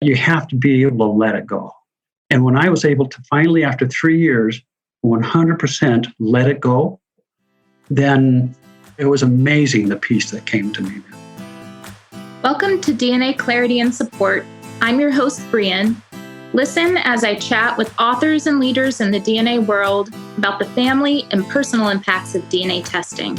you have to be able to let it go. And when I was able to finally, after 3 years, 100% let it go, then it was amazing the peace that came to me. Welcome to DNA Clarity and Support. I'm your host, Brian. Listen as I chat with authors and leaders in the DNA world about the family and personal impacts of DNA testing.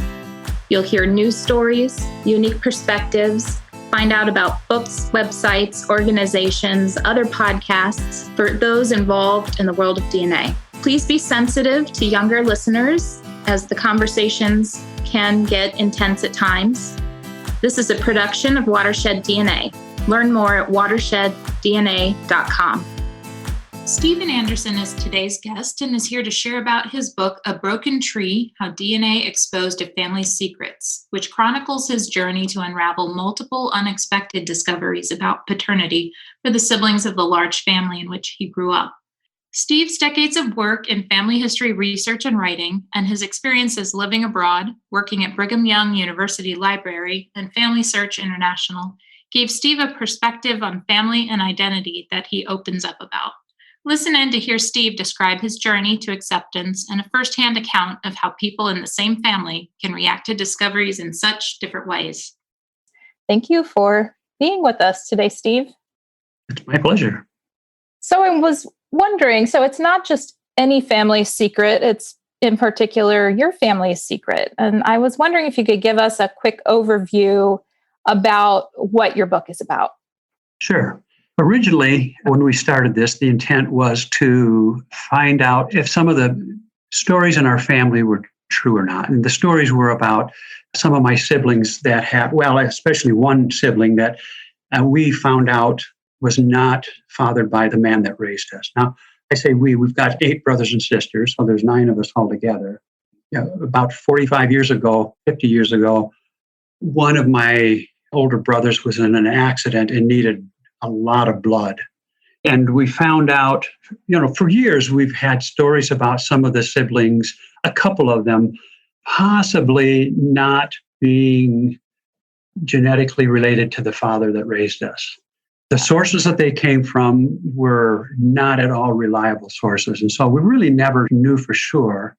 You'll hear news stories, unique perspectives, find out about books, websites, organizations, other podcasts for those involved in the world of DNA. Please be sensitive to younger listeners as the conversations can get intense at times. This is a production of Watershed DNA. Learn more at watersheddna.com. Stephen Anderson is today's guest and is here to share about his book, A Broken Tree, How DNA Exposed a Family's Secrets, which chronicles his journey to unravel multiple unexpected discoveries about paternity for the siblings of the large family in which he grew up. Steve's decades of work in family history research and writing, and his experiences living abroad, working at Brigham Young University Library and Family Search International, gave Steve a perspective on family and identity that he opens up about. Listen in to hear Steve describe his journey to acceptance and a firsthand account of how people in the same family can react to discoveries in such different ways. Thank you for being with us today, Steve. It's my pleasure. So I was wondering, so it's not just any family's secret, it's in particular your family's secret. And I was wondering if you could give us a quick overview about what your book is about. Sure. Originally, when we started this, the intent was to find out if some of the stories in our family were true or not. And the stories were about some of my siblings that had, well, especially one sibling that we found out was not fathered by the man that raised us. Now, I say we've got 8 brothers and sisters, so there's 9 of us altogether. About 45 years ago, 50 years ago, one of my older brothers was in an accident and needed a lot of blood. And we found out, for years we've had stories about some of the siblings, a couple of them possibly not being genetically related to the father that raised us. The sources that they came from were not at all reliable sources. And so we really never knew for sure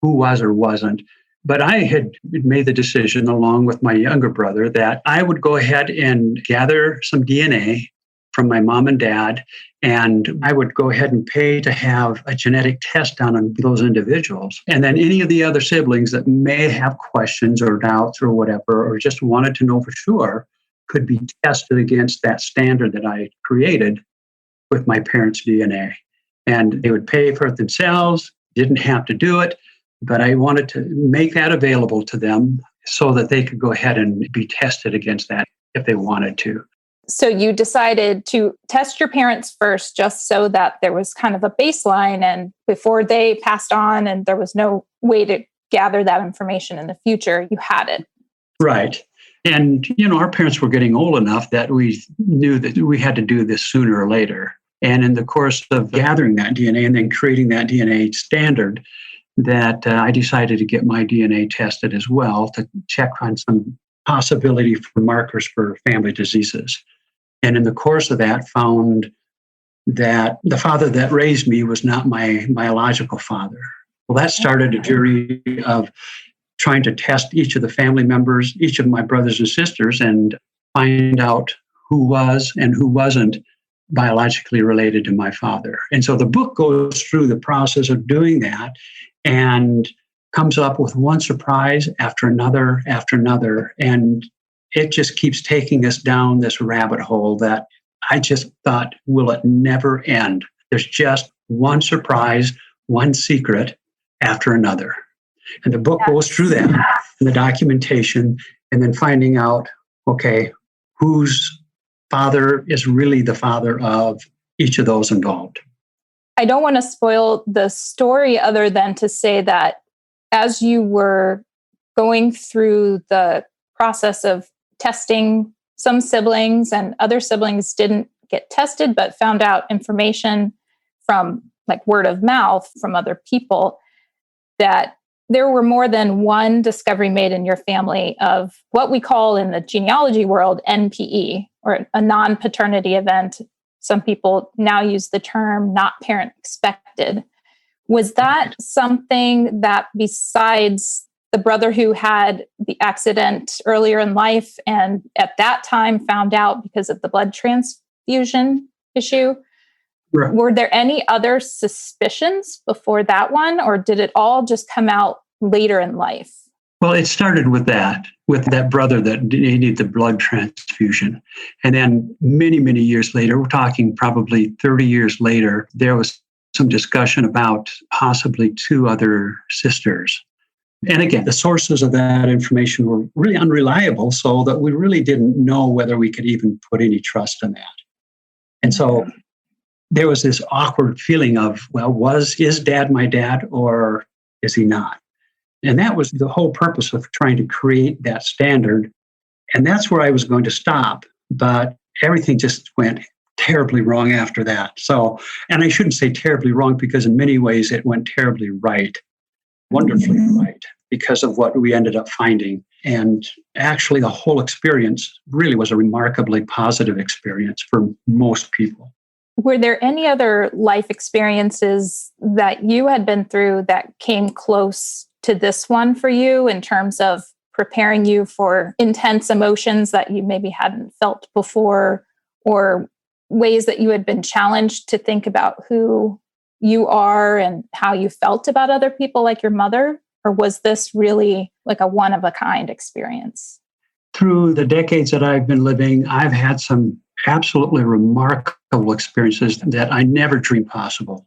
who was or wasn't. But I had made the decision, along with my younger brother, that I would go ahead and gather some DNA from my mom and dad, and I would go ahead and pay to have a genetic test done on those individuals. And then any of the other siblings that may have questions or doubts or whatever, or just wanted to know for sure, could be tested against that standard that I created with my parents' DNA. And they would pay for it themselves, didn't have to do it. But I wanted to make that available to them so that they could go ahead and be tested against that if they wanted to. So you decided to test your parents first, just so that there was kind of a baseline, and before they passed on and there was no way to gather that information in the future, you had it. Right. And, our parents were getting old enough that we knew that we had to do this sooner or later. And in the course of gathering that DNA and then creating that DNA standard, that I decided to get my DNA tested as well to check on some possibility for markers for family diseases. And in the course of that, found that the father that raised me was not my biological father. Well, that started a journey of trying to test each of the family members, each of my brothers and sisters, and find out who was and who wasn't biologically related to my father. And so the book goes through the process of doing that and comes up with one surprise after another, and it just keeps taking us down this rabbit hole that I just thought, will it never end? There's just one surprise, one secret after another. And the book goes through that, and the documentation, and then finding out, okay, whose father is really the father of each of those involved. I don't want to spoil the story other than to say that as you were going through the process of testing some siblings and other siblings didn't get tested, but found out information from like word of mouth from other people, that there were more than one discovery made in your family of what we call in the genealogy world NPE, or a non-paternity event some people now use the term not parent expected. Was that something that, besides the brother who had the accident earlier in life and at that time found out because of the blood transfusion issue, Right. were there any other suspicions before that one, or did it all just come out later in life? Well, it started with that brother that needed the blood transfusion. And then many years later, we're talking probably 30 years later, there was some discussion about possibly two other sisters. And again, the sources of that information were really unreliable, so that we really didn't know whether we could even put any trust in that. And so there was this awkward feeling of, well, is dad my dad or is he not? And that was the whole purpose of trying to create that standard. And that's where I was going to stop. But everything just went terribly wrong after that. So, and I shouldn't say terribly wrong, because in many ways it went terribly right, wonderfully right, because of what we ended up finding. And actually, the whole experience really was a remarkably positive experience for most people. Were there any other life experiences that you had been through that came close to this one for you in terms of preparing you for intense emotions that you maybe hadn't felt before, or ways that you had been challenged to think about who you are and how you felt about other people, like your mother? Or was this really like a one-of-a-kind experience? Through the decades that I've been living, I've had some absolutely remarkable experiences that I never dreamed possible.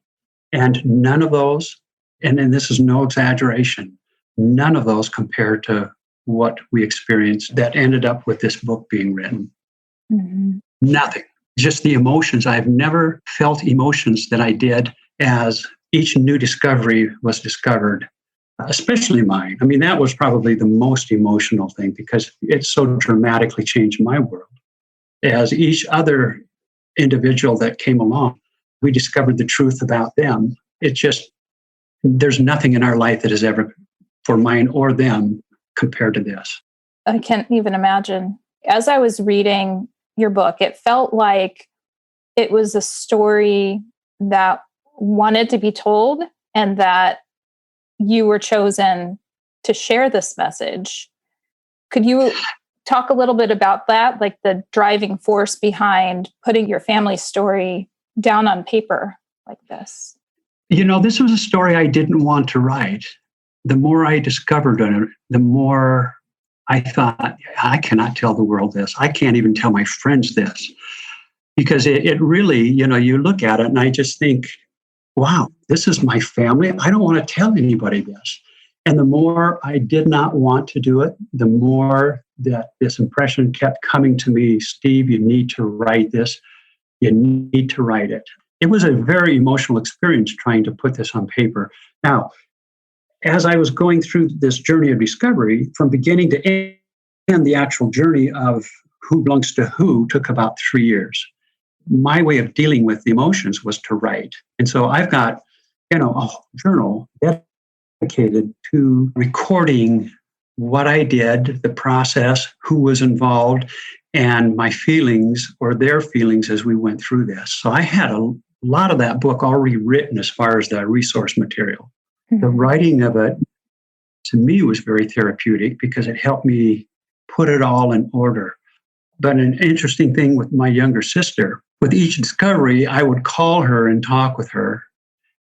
And none of those, and this is no exaggeration, none of those compare to what we experienced that ended up with this book being written. Mm-hmm. Nothing. Just the emotions. I've never felt emotions that I did as each new discovery was discovered, especially mine. I mean, that was probably the most emotional thing, because it so dramatically changed my world. As each other individual that came along, we discovered the truth about them. It just, there's nothing in our life that is ever, for mine or them, compared to this. I can't even imagine. As I was reading your book, it felt like it was a story that wanted to be told, and that you were chosen to share this message. Could you talk a little bit about that, like the driving force behind putting your family story down on paper like this? You know, this was a story I didn't want to write. The more I discovered it, the more I thought, I cannot tell the world this. I can't even tell my friends this. Because it really, you know, you look at it and I just think, wow, this is my family. I don't want to tell anybody this. And the more I did not want to do it, the more that this impression kept coming to me, Steve, you need to write this. You need to write it. It was a very emotional experience trying to put this on paper. Now, as I was going through this journey of discovery, from beginning to end, the actual journey of who belongs to who took about 3 years. My way of dealing with the emotions was to write. And so I've got, a journal dedicated to recording what I did, the process, who was involved, and my feelings or their feelings as we went through this. So I had a lot of that book already written as far as the resource material. The writing of it, to me, was very therapeutic because it helped me put it all in order. But an interesting thing with my younger sister, with each discovery, I would call her and talk with her,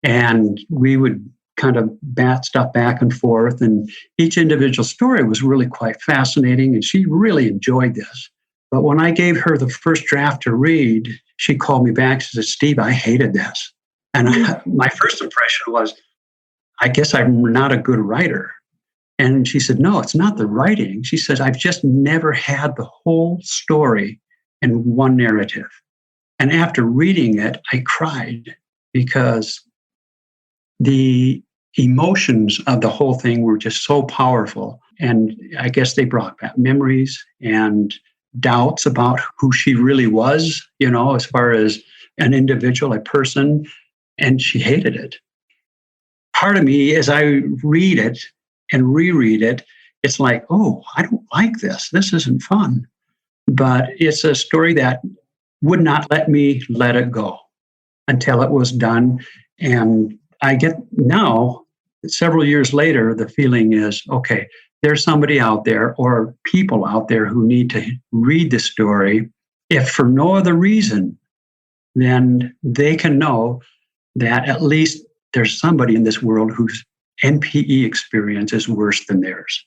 and we would kind of bat stuff back and forth. And each individual story was really quite fascinating, and she really enjoyed this. But when I gave her the first draft to read, she called me back and said, Steve, I hated this. And my first impression was, I guess I'm not a good writer. And she said, no, it's not the writing. She says, I've just never had the whole story in one narrative. And after reading it, I cried because the emotions of the whole thing were just so powerful. And I guess they brought back memories and doubts about who she really was, as far as an individual, a person, and she hated it. Part of me, as I read it and reread it, it's like, oh, I don't like this. This isn't fun. But it's a story that would not let me let it go until it was done. And I get now, several years later, the feeling is, okay, there's somebody out there or people out there who need to read the story. If for no other reason, then they can know that at least there's somebody in this world whose NPE experience is worse than theirs.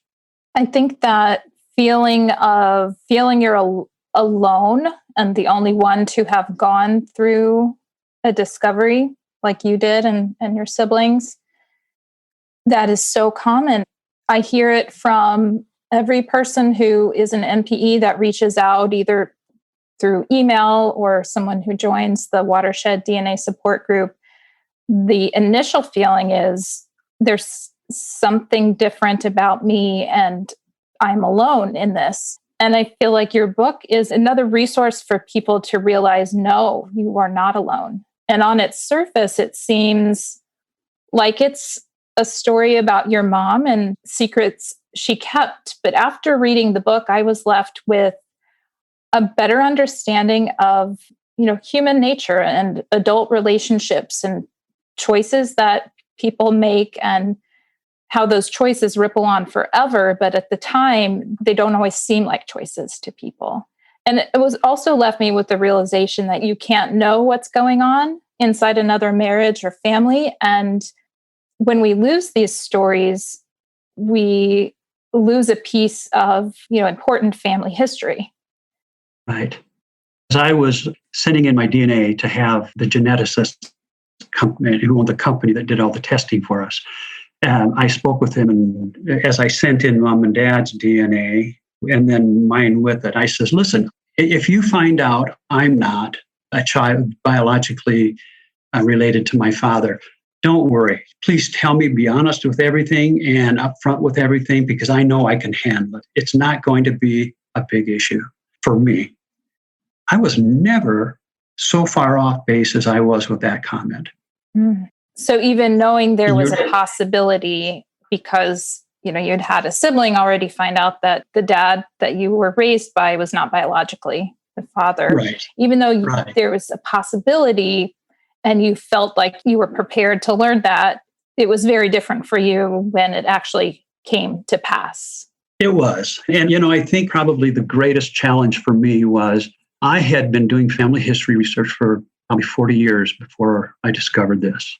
I think that feeling of feeling you're alone and the only one to have gone through a discovery like you did and your siblings, that is so common. I hear it from every person who is an NPE that reaches out either through email or someone who joins the Watershed DNA support group. The initial feeling is there's something different about me and I'm alone in this. And I feel like your book is another resource for people to realize, no, you are not alone. And on its surface, it seems like it's a story about your mom and secrets she kept. But after reading the book, I was left with a better understanding of, human nature and adult relationships and choices that people make and how those choices ripple on forever. But at the time, they don't always seem like choices to people. And it was also left me with the realization that you can't know what's going on inside another marriage or family. And when we lose these stories, we lose a piece of, important family history. Right. As I was sending in my DNA to have the geneticist company who owned the company that did all the testing for us, I spoke with him, and as I sent in mom and dad's DNA and then mine with it, I says, listen, if you find out I'm not a child biologically related to my father, don't worry. Please tell me, be honest with everything and upfront with everything, because I know I can handle it. It's not going to be a big issue for me. I was never so far off base as I was with that comment. Mm. So even knowing there was a possibility, because you'd had a sibling already find out that the dad that you were raised by was not biologically the father, right. Even though there was a possibility and you felt like you were prepared to learn that, it was very different for you when it actually came to pass. It was. And, I think probably the greatest challenge for me was I had been doing family history research for probably 40 years before I discovered this.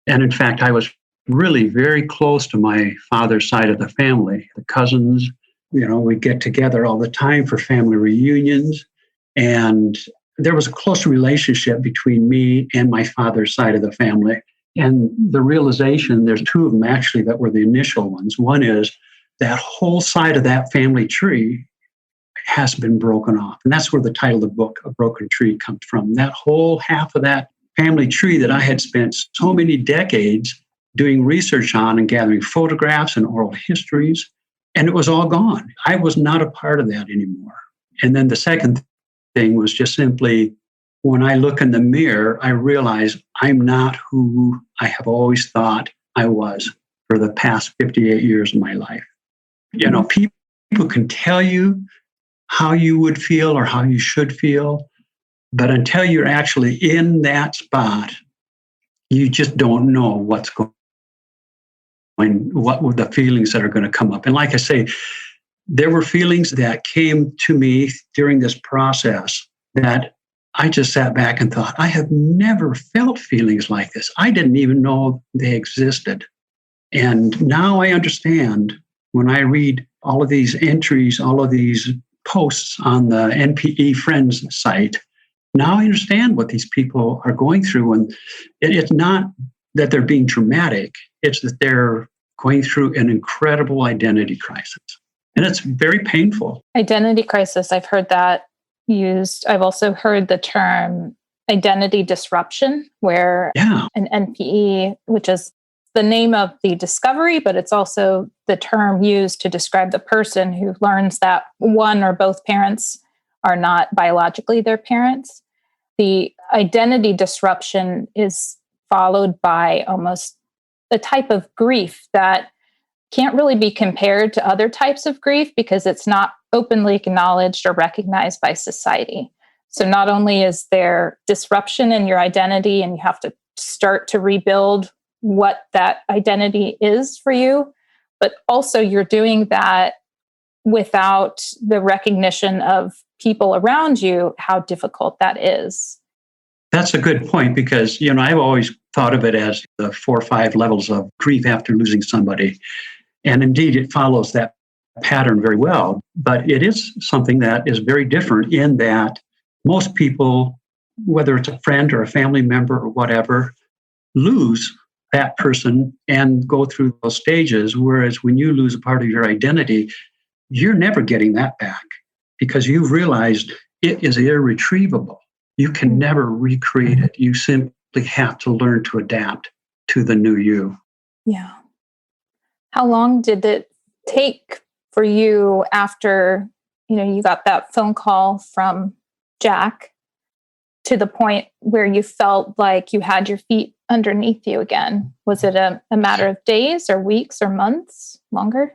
And in fact, I was really very close to my father's side of the family. The cousins, we get together all the time for family reunions. And there was a close relationship between me and my father's side of the family. And the realization, there's two of them actually that were the initial ones. One is that whole side of that family tree has been broken off. And that's where the title of the book, A Broken Tree, comes from. That whole half of that family tree that I had spent so many decades doing research on and gathering photographs and oral histories, and it was all gone. I was not a part of that anymore. And then the second thing was just simply, when I look in the mirror, I realize I'm not who I have always thought I was for the past 58 years of my life. People can tell you how you would feel or how you should feel, but until you're actually in that spot, you just don't know what's going on, what were the feelings that are going to come up. And like I say, there were feelings that came to me during this process that I just sat back and thought, I have never felt feelings like this. I didn't even know they existed. And now I understand when I read all of these entries, all of these posts on the NPE Friends site. Now I understand what these people are going through. And it's not that they're being dramatic. It's that they're going through an incredible identity crisis. And it's very painful. Identity crisis, I've heard that used. I've also heard the term identity disruption, where an NPE, which is the name of the discovery, but it's also the term used to describe the person who learns that one or both parents are not biologically their parents. The identity disruption is followed by almost a type of grief that can't really be compared to other types of grief because it's not openly acknowledged or recognized by society. So not only is there disruption in your identity and you have to start to rebuild what that identity is for you, but also you're doing that without the recognition of people around you, how difficult that is. That's a good point because, I've always thought of it as the 4 or 5 levels of grief after losing somebody. And indeed, it follows that pattern very well. But it is something that is very different in that most people, whether it's a friend or a family member or whatever, lose that person and go through those stages. Whereas when you lose a part of your identity, you're never getting that back because you've realized it is irretrievable. You can never recreate it. You simply have to learn to adapt to the new you. Yeah. How long did it take for you after, you got that phone call from Jack to the point where you felt like you had your feet underneath you again? Was it a matter of days or weeks or months? Longer?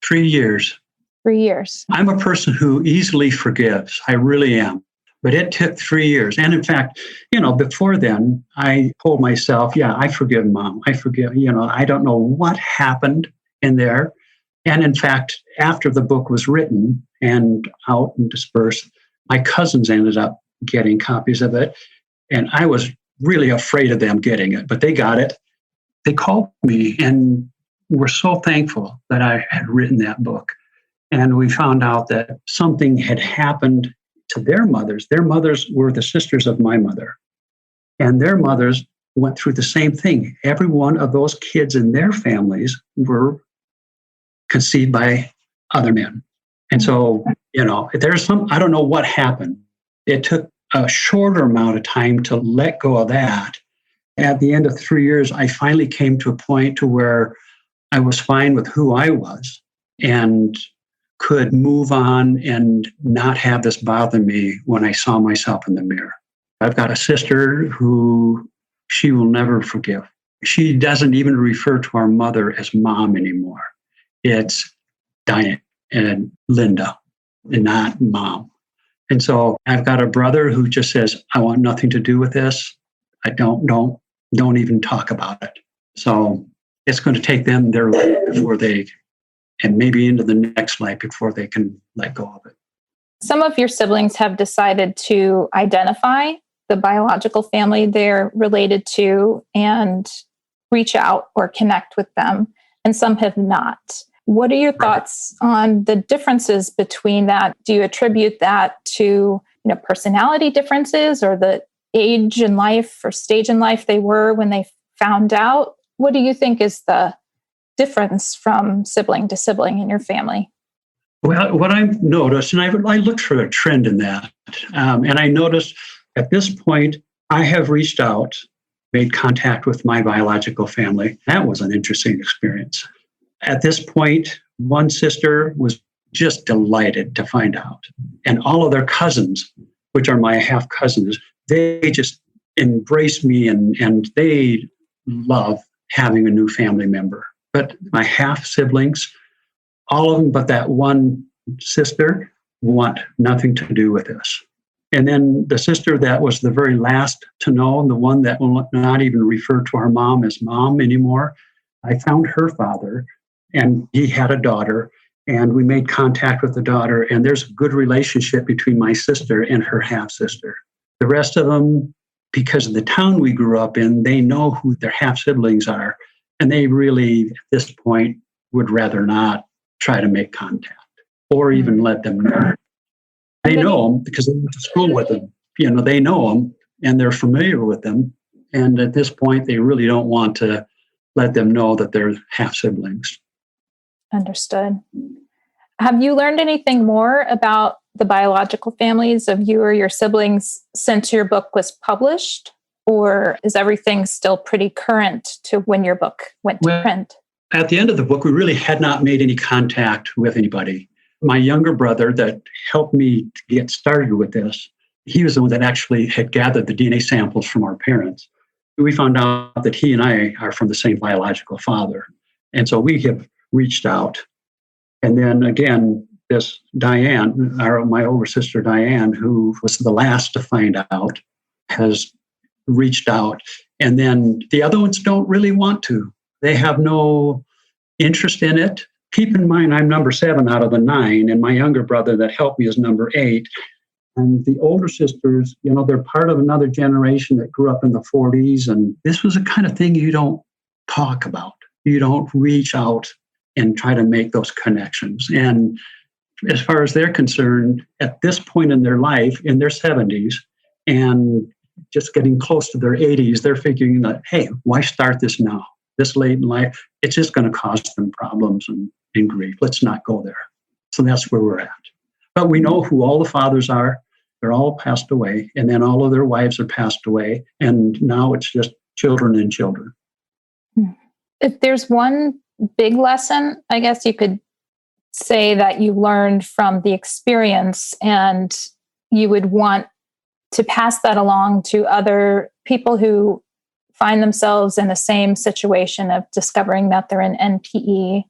3 years. 3 years. I'm a person who easily forgives. I really am. But it took 3 years. And in fact, before then, I told myself, I forgive Mom. I forgive, I don't know what happened in there. And in fact, after the book was written and out and dispersed, my cousins ended up getting copies of it. And I was really afraid of them getting it, but they got it. They called me and were so thankful that I had written that book. And we found out that something had happened to their mothers. Their mothers were the sisters of my mother. And their mothers went through the same thing. Every one of those kids in their families were conceived by other men. And so, there's I don't know what happened. It took a shorter amount of time to let go of that. At the end of 3 years, I finally came to a point to where I was fine with who I was and could move on and not have this bother me when I saw myself in the mirror. I've got a sister who she will never forgive. She doesn't even refer to our mother as Mom anymore. It's Diane and Linda and not Mom. And so I've got a brother who just says, I want nothing to do with this. I don't even talk about it. So it's going to take them their life before they, and maybe into the next life before they can let go of it. Some of your siblings have decided to identify the biological family they're related to and reach out or connect with them, and some have not. What are your thoughts on the differences between that? Do you attribute that to personality differences or the age in life or stage in life they were when they found out? What do you think is the difference from sibling to sibling in your family? Well, what I've noticed, and I looked for a trend in that, and I noticed at this point, I have reached out, made contact with my biological family. That was an interesting experience. At this point, one sister was just delighted to find out. And all of their cousins, which are my half cousins, they just embrace me and they love having a new family member. But my half siblings, all of them but that one sister, want nothing to do with this. And then the sister that was the very last to know, and the one that will not even refer to her mom as Mom anymore, I found her father, and he had a daughter, and we made contact with the daughter, and there's a good relationship between my sister and her half-sister. The rest of them, because of the town we grew up in, they know who their half-siblings are, and they really, at this point, would rather not try to make contact or even let them know. They know them because they went to school with them. They know them, and they're familiar with them, and at this point, they really don't want to let them know that they're half-siblings. Understood. Have you learned anything more about the biological families of you or your siblings since your book was published? Or is everything still pretty current to when your book went to print? At the end of the book, we really had not made any contact with anybody. My younger brother that helped me to get started with this, he was the one that actually had gathered the DNA samples from our parents. We found out that he and I are from the same biological father. And so we have reached out. And then again, this Diane, my older sister Diane, who was the last to find out, has reached out. And then the other ones don't really want to. They have no interest in it. Keep in mind, I'm number 7 out of the 9, and my younger brother that helped me is number 8. And the older sisters, they're part of another generation that grew up in the 40s. And this was the kind of thing you don't talk about. You don't reach out and try to make those connections. And as far as they're concerned, at this point in their life, in their 70s, and just getting close to their 80s, they're figuring that, hey, why start this now? This late in life, it's just going to cause them problems and grief. Let's not go there. So that's where we're at. But we know who all the fathers are. They're all passed away. And then all of their wives are passed away. And now it's just children and children. If there's one big lesson, I guess you could say that you learned from the experience and you would want to pass that along to other people who find themselves in the same situation of discovering that they're an NPE,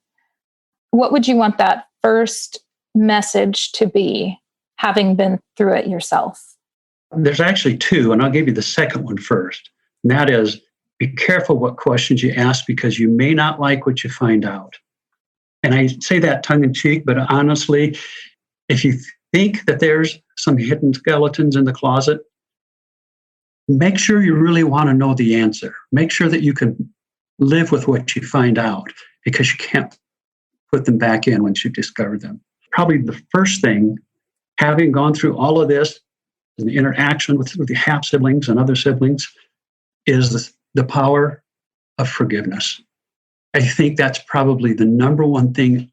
what would you want that first message to be, having been through it yourself? There's actually 2, and I'll give you the second one first. And that is, be careful what questions you ask because you may not like what you find out. And I say that tongue in cheek, but honestly, if you think that there's some hidden skeletons in the closet, make sure you really want to know the answer. Make sure that you can live with what you find out because you can't put them back in once you discover them. Probably the first thing, having gone through all of this, the interaction with the half siblings and other siblings, is the power of forgiveness. I think that's probably the number one thing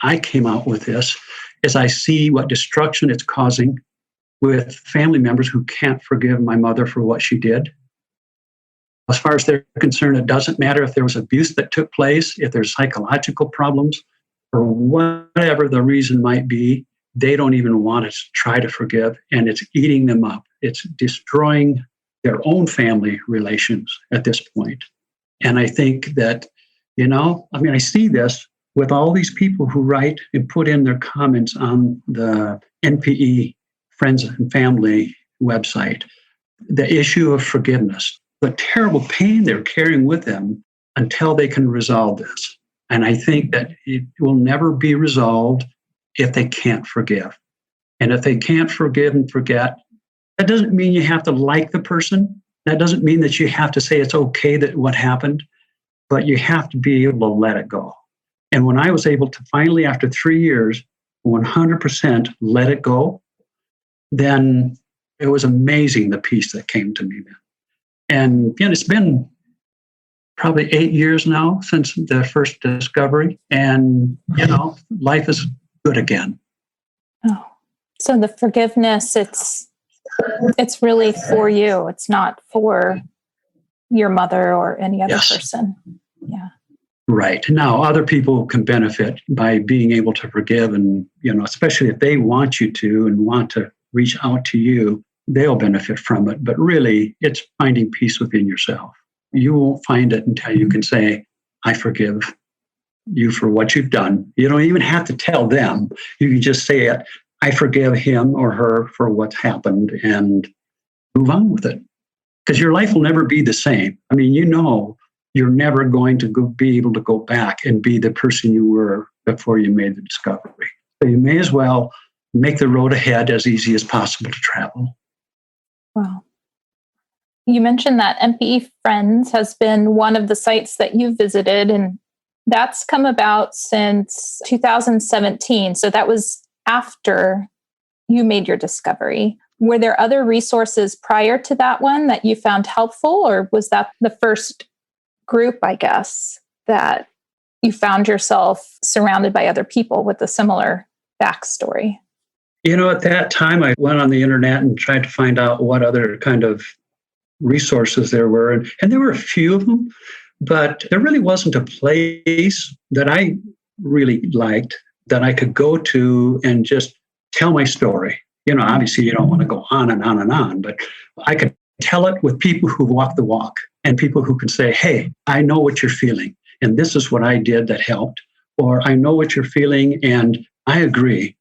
I came out with this, is I see what destruction it's causing with family members who can't forgive my mother for what she did. As far as they're concerned, it doesn't matter if there was abuse that took place, if there's psychological problems, or whatever the reason might be, they don't even want to try to forgive, and it's eating them up. It's destroying their own family relations at this point. And I think that, I see this with all these people who write and put in their comments on the NPE Friends and Family website, the issue of forgiveness, the terrible pain they're carrying with them until they can resolve this. And I think that it will never be resolved if they can't forgive. And if they can't forgive and forget, that doesn't mean you have to like the person. That doesn't mean that you have to say it's okay that what happened, but you have to be able to let it go. And when I was able to finally, after 3 years, 100% let it go, then it was amazing the peace that came to me then. And it's been probably 8 years now since the first discovery. And, life is good again. Oh, so the forgiveness, it's really for you. It's not for your mother or any other person. Yeah. Right. Now, other people can benefit by being able to forgive and, especially if they want you to and want to reach out to you, they'll benefit from it. But really, it's finding peace within yourself. You won't find it until you can say, I forgive you for what you've done. You don't even have to tell them. You can just say it. I forgive him or her for what's happened and move on with it. Because your life will never be the same. I mean, you're never going to be able to go back and be the person you were before you made the discovery. So you may as well make the road ahead as easy as possible to travel. Wow. You mentioned that NPE Friends has been one of the sites that you've visited, and that's come about since 2017. So that was after you made your discovery. Were there other resources prior to that one that you found helpful, or was that the first group, I guess, that you found yourself surrounded by other people with a similar backstory? At that time, I went on the internet and tried to find out what other kind of resources there were. And there were a few of them, but there really wasn't a place that I really liked that I could go to and just tell my story. Obviously you don't want to go on and on and on, but I could tell it with people who walk the walk and people who can say, hey, I know what you're feeling, and this is what I did that helped. Or I know what you're feeling, and I agree.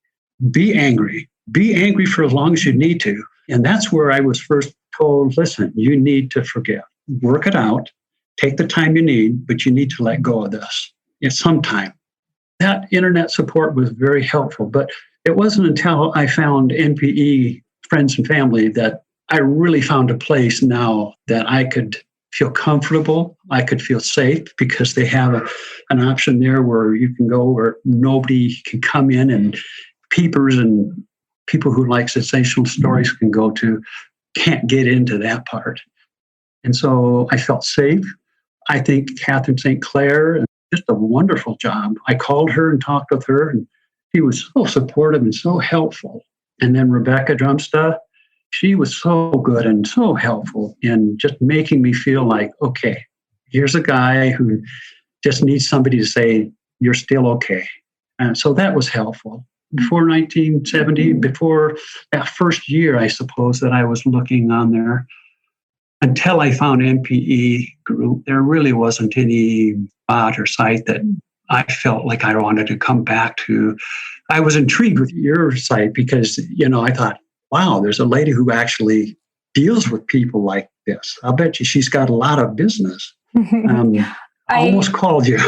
Be angry. Be angry for as long as you need to. And that's where I was first told, listen, you need to forgive. Work it out. Take the time you need, but you need to let go of this. It's some time. That internet support was very helpful, but it wasn't until I found NPE friends and family that I really found a place now that I could feel comfortable. I could feel safe because they have an option there where you can go where nobody can come in, and peepers and people who like sensational stories can go to, can't get into that part. And so I felt safe. I think Catherine St. Clair just a wonderful job. I called her and talked with her, and she was so supportive and so helpful. And then Rebecca Drumsta, she was so good and so helpful in just making me feel like, okay, here's a guy who just needs somebody to say, you're still okay. And so that was helpful. Before 1970, before that first year, I suppose, that I was looking on there, until I found NPE group, there really wasn't any spot or site that I felt like I wanted to come back to. I was intrigued with your site because, I thought, wow, there's a lady who actually deals with people like this. I'll bet you she's got a lot of business. I almost called you.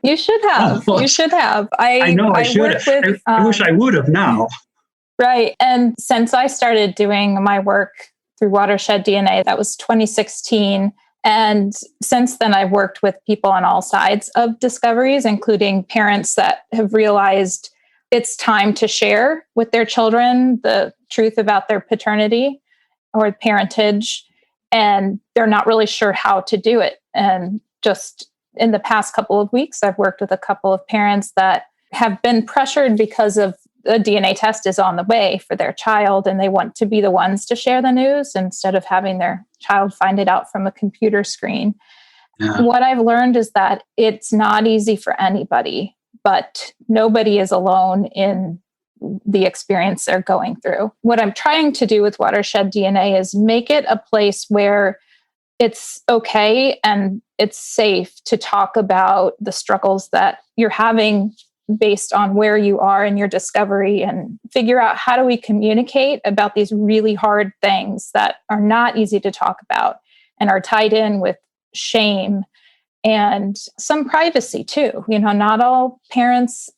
You should have. Almost. You should have. I know I should have. I wish I would have now. Right. And since I started doing my work through Watershed DNA, that was 2016. And since then, I've worked with people on all sides of discoveries, including parents that have realized it's time to share with their children the truth about their paternity or parentage, and they're not really sure how to do it. And just in the past couple of weeks, I've worked with a couple of parents that have been pressured because of a DNA test is on the way for their child, and they want to be the ones to share the news instead of having their child find it out from a computer screen. Yeah. What I've learned is that it's not easy for anybody, but nobody is alone in the experience they're going through. What I'm trying to do with Watershed DNA is make it a place where it's okay and it's safe to talk about the struggles that you're having based on where you are in your discovery, and figure out how do we communicate about these really hard things that are not easy to talk about and are tied in with shame and some privacy too. Not all parents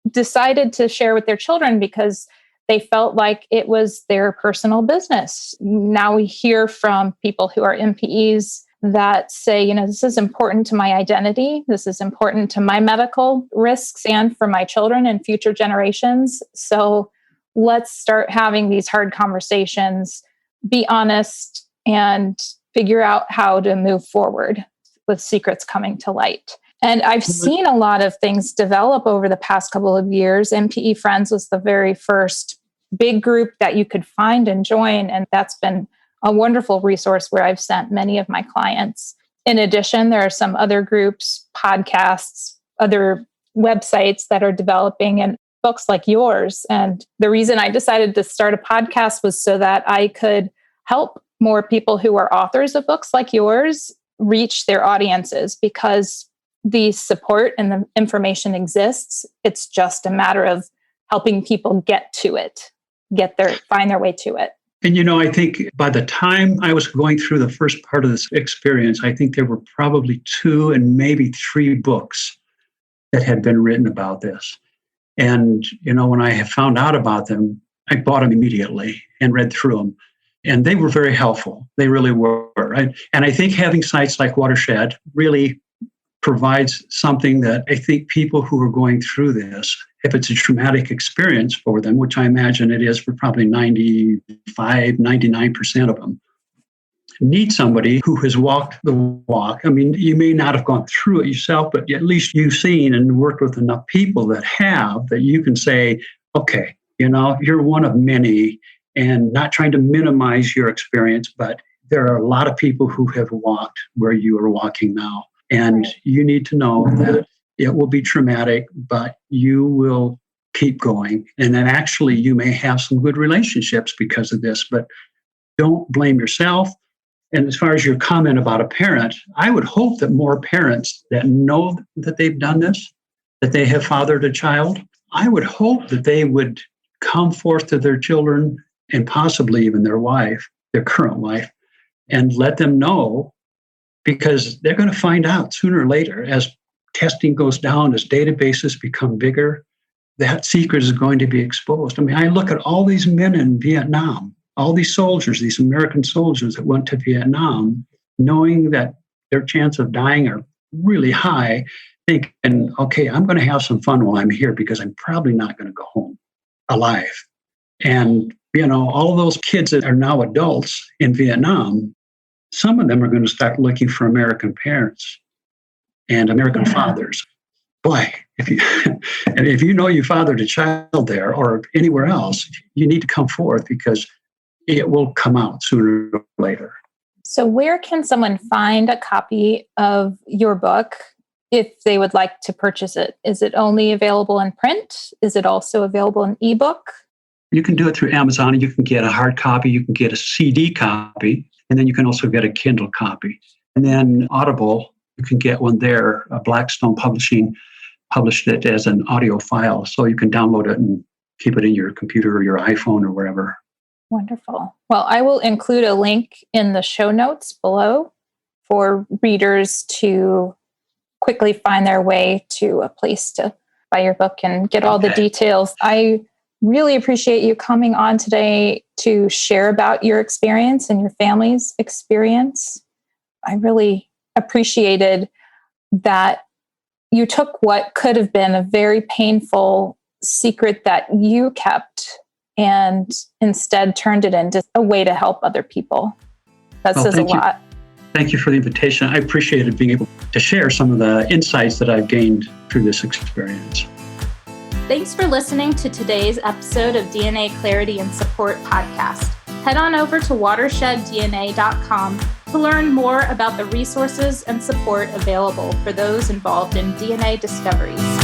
decided to share with their children because they felt like it was their personal business. Now we hear from people who are NPEs that say, this is important to my identity. This is important to my medical risks and for my children and future generations. So let's start having these hard conversations, be honest, and figure out how to move forward with secrets coming to light. And I've seen a lot of things develop over the past couple of years. NPE Friends was the very first big group that you could find and join. And that's been a wonderful resource where I've sent many of my clients. In addition, there are some other groups, podcasts, other websites that are developing, and books like yours. And the reason I decided to start a podcast was so that I could help more people who are authors of books like yours reach their audiences, because the support and the information exists. It's just a matter of helping people get to it, find their way to it. And, I think by the time I was going through the first part of this experience, I think there were probably 2 and maybe 3 books that had been written about this. And, when I found out about them, I bought them immediately and read through them. And they were very helpful. They really were. Right? And I think having sites like Watershed really provides something that I think people who are going through this, if it's a traumatic experience for them, which I imagine it is for probably 99% of them, need somebody who has walked the walk. I mean, you may not have gone through it yourself, but at least you've seen and worked with enough people that have, that you can say, okay, you're one of many, and not trying to minimize your experience, but there are a lot of people who have walked where you are walking now. And you need to know that it will be traumatic, but you will keep going. And then actually you may have some good relationships because of this, but don't blame yourself. And as far as your comment about a parent, I would hope that more parents that know that they've done this, that they have fathered a child, I would hope that they would come forth to their children and possibly even their wife, their current wife, and let them know, because they're going to find out sooner or later as testing goes down, as databases become bigger, that secret is going to be exposed. I mean, I look at all these men in Vietnam, all these soldiers, these American soldiers that went to Vietnam, knowing that their chance of dying are really high, thinking, okay, I'm going to have some fun while I'm here because I'm probably not going to go home alive. And, all of those kids that are now adults in Vietnam, some of them are going to start looking for American parents and American fathers. Boy, if you know you fathered a child there or anywhere else, you need to come forth because it will come out sooner or later. So where can someone find a copy of your book if they would like to purchase it? Is it only available in print? Is it also available in ebook? You can do it through Amazon. You can get a hard copy. You can get a CD copy. And then you can also get a Kindle copy. And then Audible, you can get one there. Blackstone Publishing published it as an audio file. So you can download it and keep it in your computer or your iPhone or wherever. Wonderful. Well, I will include a link in the show notes below for readers to quickly find their way to a place to buy your book and get all the details. I really appreciate you coming on today to share about your experience and your family's experience. I really appreciated that you took what could have been a very painful secret that you kept and instead turned it into a way to help other people. That says a lot. Thank you for the invitation. I appreciated being able to share some of the insights that I've gained through this experience. Thanks for listening to today's episode of DNA Clarity and Support Podcast. Head on over to watersheddDNA.com to learn more about the resources and support available for those involved in DNA discoveries.